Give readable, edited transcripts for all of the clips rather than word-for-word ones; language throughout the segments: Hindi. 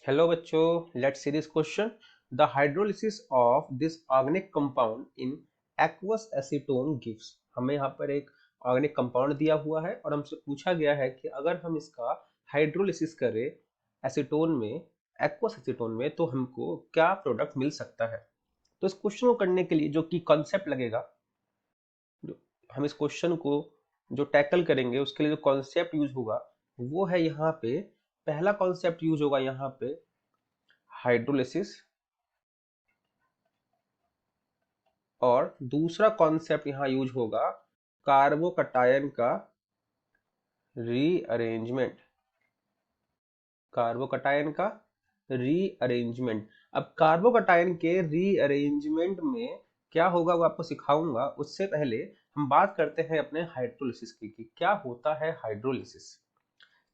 Hello बच्चों, let's see this question. The hydrolysis of this organic compound in aqueous acetone gives. हमें यहाँ पर एक ऑर्गेनिक कंपाउंड दिया हुआ है और हमसे पूछा गया है कि अगर हम इसका हाइड्रोलिसिस करें एसीटोन में, एक्वस एसीटोन में, तो हमको क्या प्रोडक्ट मिल सकता है। तो इस क्वेश्चन को करने के लिए जो कि कॉन्सेप्ट लगेगा, हम इस क्वेश्चन को जो टैकल करेंगे उसके लिए जो कॉन्सेप्ट यूज होगा वो है यहाँ पे, पहला कॉन्सेप्ट यूज होगा यहाँ पे हाइड्रोलिसिस, और दूसरा कॉन्सेप्ट यहाँ यूज होगा कार्बोकटायन का रीअरेंजमेंट। कार्बोकटायन का रीअरेंजमेंट। अब कार्बोकटायन के रीअरेंजमेंट में क्या होगा वो आपको सिखाऊंगा। उससे पहले हम बात करते हैं अपने हाइड्रोलिसिस की कि क्या होता है हाइड्रोलिसिस।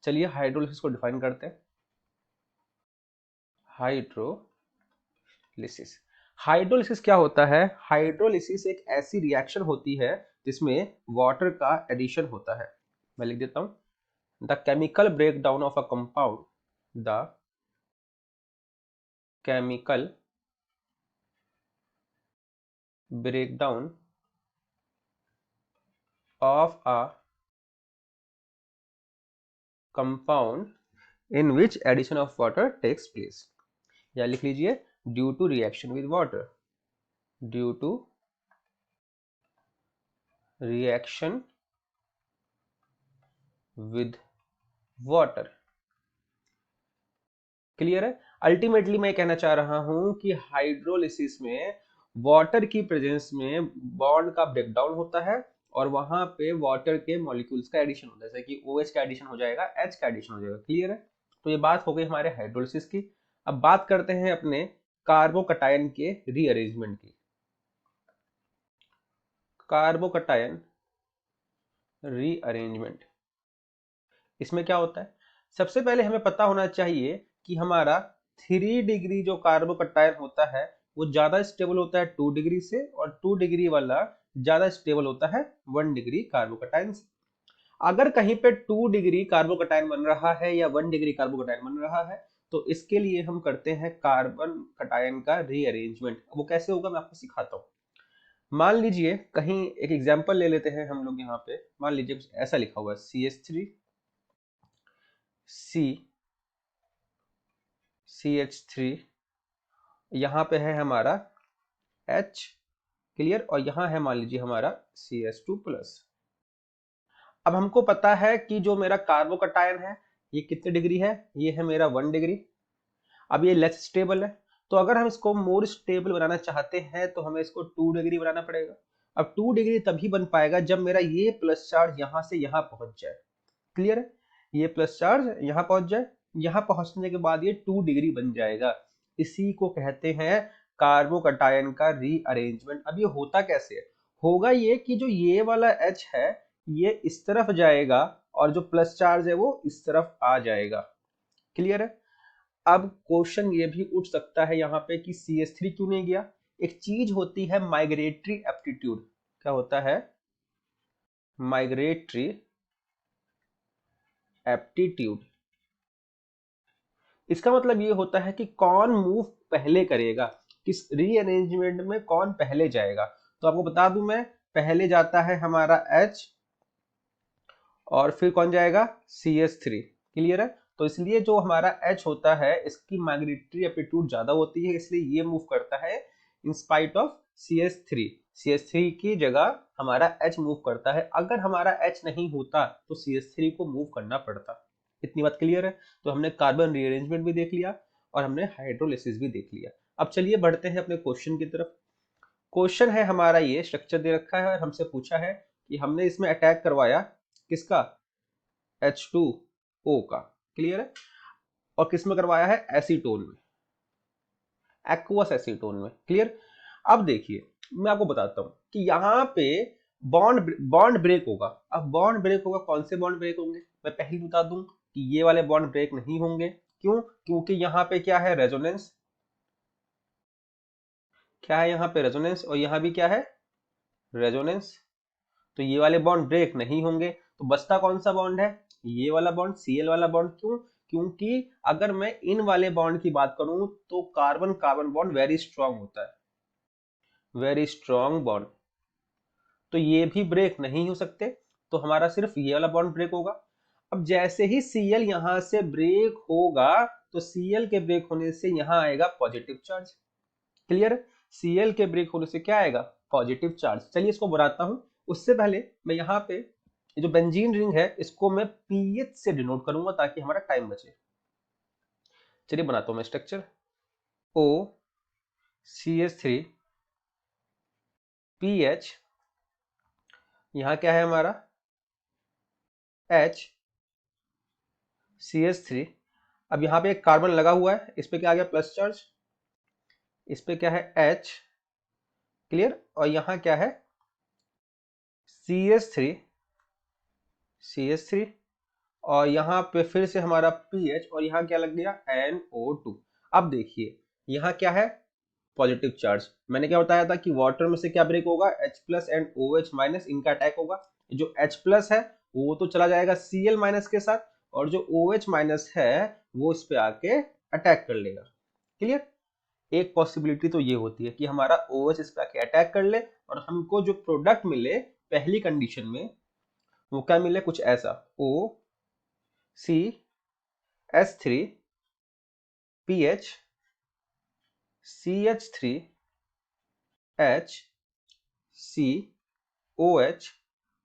चलिए हाइड्रोलिसिस को डिफाइन करते हैं। हाइड्रोलिसिस हाइड्रोलिसिस क्या होता है? हाइड्रोलिसिस एक ऐसी रिएक्शन होती है जिसमें वाटर का एडिशन होता है। मैं लिख देता हूं, the chemical breakdown of a compound, the chemical breakdown of a compound in which addition of water takes place, या लिख लीजिए due to reaction with water, due to reaction with water. Clear है? अल्टीमेटली मैं कहना चाह रहा हूं कि हाइड्रोलिसिस में वाटर की प्रेजेंस में बॉन्ड का ब्रेकडाउन होता है और वहां पे वाटर के मॉलिक्यूल्स का एडिशन होता है, जैसे कि OH का एडिशन हो जाएगा, H का एडिशन हो जाएगा। क्लियर है? तो ये बात हो गई हमारे हाइड्रोलिसिस की। अब बात करते हैं अपने कार्बोकटायन के रीअरेंजमेंट की। कार्बोकटायन रीअरेंजमेंट, इसमें क्या होता है? सबसे पहले हमें पता होना चाहिए कि हमारा 3 डिग्री जो कार्बोकटायन होता है वो ज्यादा स्टेबल होता है 2 डिग्री से, और 2 डिग्री वाला ज्यादा स्टेबल होता है 1 डिग्री कार्बोकटायन से। अगर कहीं पे 2 डिग्री कार्बोकटायन बन रहा है या 1 डिग्री कार्बोकटायन बन रहा है तो इसके लिए हम करते हैं कार्बन कटायन का रीअरेंजमेंट। वो कैसे होगा मैं आपको सिखाता हूँ। मान लीजिए कहीं एक एग्जांपल ले लेते हैं हम लोग। यहाँ पे मान लीजिए ऐसा लिखा हुआ है CH3 CH3, यहाँ पे है हमारा H, क्लियर, और यहाँ है मान लीजिए हमारा CH2+। अब हमको पता है कि जो मेरा कार्बोकटायन है ये कितने डिग्री है, ये है मेरा 1 डिग्री। अब ये लेस स्टेबल है, तो अगर हम इसको मोर स्टेबल बनाना चाहते हैं तो हमें इसको 2 डिग्री बनाना पड़ेगा। अब 2 डिग्री तभी बन पाएगा जब मेरा ये प्लस चार्ज यहाँ से यहाँ पहुंच जाए। क्लियर है? ये प्लस चार्ज यहाँ पहुंच जाए, यहाँ पहुंचने के बाद ये 2 डिग्री बन जाएगा। इसी को कहते हैं कार्बोकटायन का रीअरेंजमेंट। अब ये होता कैसे है? होगा ये कि जो ये वाला H है ये इस तरफ जाएगा और जो प्लस चार्ज है वो इस तरफ आ जाएगा। क्लियर है? अब क्वेश्चन ये भी उठ सकता है यहाँ पे कि CH3 क्यों नहीं गया। एक चीज होती है माइग्रेटरी एप्टीट्यूड। क्या होता है? Migratory aptitude. इसका मतलब ये होता है कि कौन मूव पहले करेगा, किस रीअरेंजमेंट में कौन पहले जाएगा। तो आपको बता दूं मैं, पहले जाता है हमारा H और फिर कौन जाएगा? CH3। क्लियर है? तो इसलिए जो हमारा H होता है इसकी माइग्रेटरी एप्टीट्यूड ज्यादा होती है, इसलिए ये मूव करता है in spite of CH3। CH3 की जगह हमारा H मूव करता है। अगर हमारा H नहीं होता तो CH3 को मूव करना पड़ता। इतनी बात क्लियर है? तो हमने कार्बन रीअरेंजमेंट भी देख लिया और हमने हाइड्रोलिसिस भी देख लिया। अब चलिए बढ़ते हैं अपने क्वेश्चन की तरफ। क्वेश्चन है हमारा, ये स्ट्रक्चर दे रखा है और हमसे पूछा है कि हमने इसमें अटैक करवाया किसका? H2O का। क्लियर है? और किस में करवाया है? एसीटोन में, एक्वस एसीटोन में। क्लियर? अब देखिए मैं आपको बताता हूं कि यहाँ पे बॉन्ड बॉन्ड ब्रेक होगा। अब बॉन्ड ब्रेक होगा, कौन से बॉन्ड ब्रेक होंगे? मैं पहले बता दूं कि ये वाले बॉन्ड ब्रेक नहीं होंगे। क्यों? क्योंकि यहाँ पे क्या है? रेजोनेंस। क्या है यहाँ पे? रेजोनेंस। और यहाँ भी क्या है? रेजोनेंस। तो ये वाले बॉन्ड ब्रेक नहीं होंगे। तो बचता कौन सा बॉन्ड है? ये वाला बॉन्ड, Cl वाला बॉन्ड। क्यों? क्योंकि अगर मैं इन वाले बॉन्ड की बात करूं तो carbon carbon bond very strong होता है, वेरी स्ट्रांग बॉन्ड, तो ये भी ब्रेक नहीं हो सकते, तो हमारा सिर्फ ये वाला बॉन्ड ब्रेक होगा। अब जैसे ही Cl यहां से ब्रेक होगा तो Cl के ब्रेक होने से यहां आएगा पॉजिटिव चार्ज। क्लियर? Cl के ब्रेक होने से क्या आएगा? Positive charge. चलिए इसको बनाता हूं। उससे पहले मैं यहाँ पे ये जो बेंजीन रिंग है इसको मैं पीएच से डिनोट करूंगा ताकि हमारा टाइम बचे। चलिए बनाता हूं मैं स्ट्रक्चर। O CH3 PH, यहां क्या है हमारा H CH3। अब यहाँ पे एक कार्बन लगा हुआ है, इस पे क्या आ गया? Plus charge. इस पे क्या है? H। क्लियर? और यहाँ क्या है? CH3 CH3, और यहाँ पे फिर से हमारा pH, और यहाँ क्या लग गया? NO2। अब देखिए यहाँ क्या है? Positive charge. मैंने क्या बताया था कि वाटर में से क्या ब्रेक होगा? H plus and OH minus, इनका अटैक होगा। जो H प्लस है वो तो चला जाएगा Cl माइनस के साथ, और जो OH माइनस है वो इस पे आके अटैक कर लेगा। क्लियर? एक पॉसिबिलिटी तो ये होती है कि हमारा OH इस पे आके अटैक कर ले और हमको जो प्रोडक्ट मिले पहली कंडीशन में वो क्या मिले? कुछ ऐसा, OCH3 PH CH3H COH,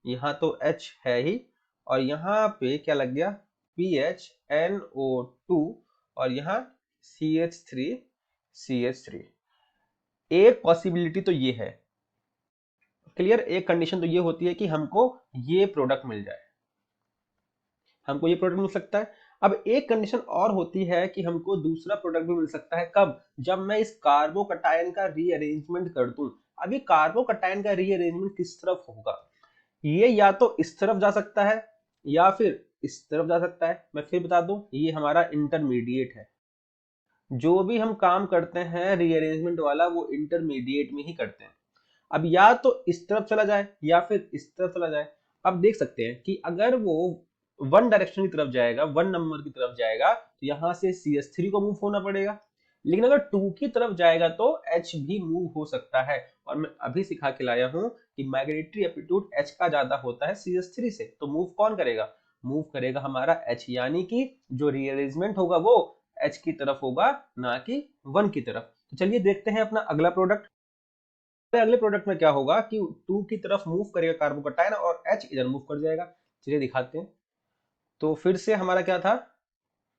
यहाँ तो H है ही, और यहाँ पे क्या लग गया? PHNO2, और यहाँ CH3 एक पॉसिबिलिटी तो ये है। क्लियर? एक कंडीशन तो ये होती है कि हमको ये प्रोडक्ट मिल जाए, हमको ये प्रोडक्ट मिल सकता है। अब एक कंडीशन और होती है कि हमको दूसरा प्रोडक्ट भी मिल सकता है। कब? जब मैं इस कार्बोकटायन का रीअरेंजमेंट कर दूं। अब ये कार्बोकटायन का रीअरेंजमेंट किस तरफ होगा? ये या तो इस तरफ जा सकता है या फिर इस तरफ जा सकता है। मैं फिर बता दूं, ये हमारा इंटरमीडिएट है। जो भी हम काम करते हैं रीअरेंजमेंट वाला वो इंटरमीडिएट में ही करते हैं। अब या तो इस तरफ चला जाए या फिर इस तरफ चला जाए। अब देख सकते हैं कि अगर वो वन डायरेक्शन की तरफ जाएगा, वन नंबर की तरफ जाएगा, तो यहां से CH3 को मूव होना पड़ेगा। लेकिन अगर 2 की तरफ जाएगा तो H भी मूव हो सकता है। और मैं अभी सिखा के लाया हूं कि मैग्नेटरी एप्टीट्यूड H का ज्यादा होता है CH3 से, तो मूव कौन करेगा? मूव करेगा हमारा H, यानी कि जो रीअरेंजमेंट होगा वो H की तरफ होगा, ना कि 1 की तरफ। तो चलिए देखते हैं अपना अगला प्रोडक्ट। अगले प्रोडक्ट में क्या होगा कि 2 की तरफ मूव करेगा कार्बोकटायन और H इधर मूव कर जाएगा। चलिए दिखाते हैं। तो फिर से हमारा क्या था?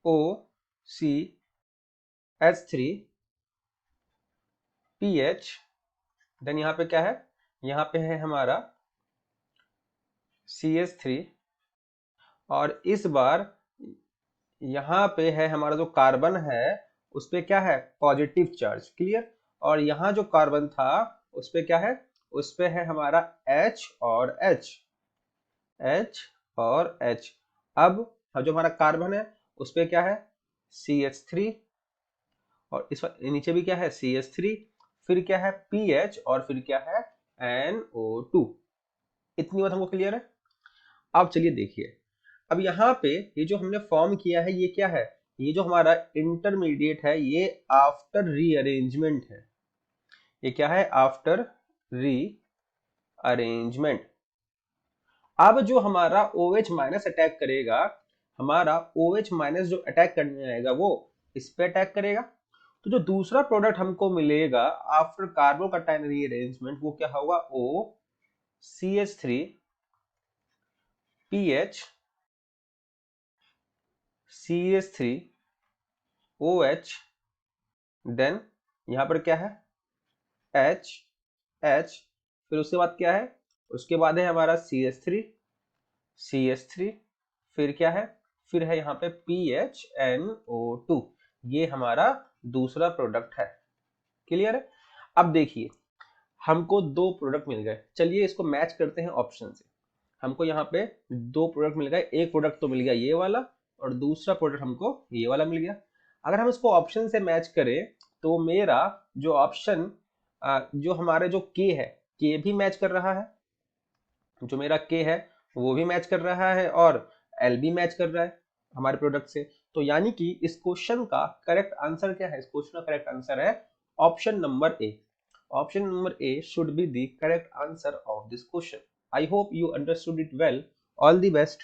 OCH3 PH, देन यहाँ पे क्या है? यहाँ पे है हमारा CH3, और इस बार यहाँ पे है हमारा जो कार्बन है उस पे क्या है? Positive charge. क्लियर? और यहाँ जो कार्बन था उस पे क्या है? उस पे है हमारा H और H, H और H। अब जो हमारा कार्बन है उस पे क्या है? CH3, और इस नीचे भी क्या है? CH3, फिर क्या है? PH, और फिर क्या है? NO2। इतनी बात हमको क्लियर है? अब चलिए देखिए, अब यहाँ पे ये जो हमने फॉर्म किया है ये क्या है? ये जो हमारा इंटरमीडिएट है ये आफ्टर रीअरेंजमेंट है। ये क्या है? After rearrangement. अब जो हमारा OH माइनस अटैक करेगा, हमारा OH माइनस जो अटैक करने आएगा वो इस पे अटैक करेगा। तो जो दूसरा प्रोडक्ट हमको मिलेगा आफ्टर कार्बोकटायन रीअरेंजमेंट वो क्या होगा? OCH3 PH CH3 OH, then यहां पर क्या है? H H, फिर उसके बाद क्या है? उसके बाद है हमारा CH3, फिर क्या है? फिर है यहाँ पे PHNO2। ये हमारा दूसरा प्रोडक्ट है। क्लियर है? अब देखिए हमको दो प्रोडक्ट मिल गए। चलिए इसको मैच करते हैं ऑप्शन से। हमको यहाँ पे दो प्रोडक्ट मिल गए, एक प्रोडक्ट तो मिल गया ये वाला और दूसरा प्रोडक्ट हमको ये वाला मिल गया। अगर हम इसको ऑप्शन से मैच करें तो मेरा जो ऑप्शन जो हमारे जो के है, के भी मैच कर रहा है, जो मेरा के है वो भी मैच कर रहा है, और एल भी मैच कर रहा है हमारे प्रोडक्ट से। तो यानी कि इस क्वेश्चन का करेक्ट आंसर क्या है? इस क्वेश्चन का करेक्ट आंसर है option number A. Option number A should be the correct answer of this question. I hope you understood it well. All the best.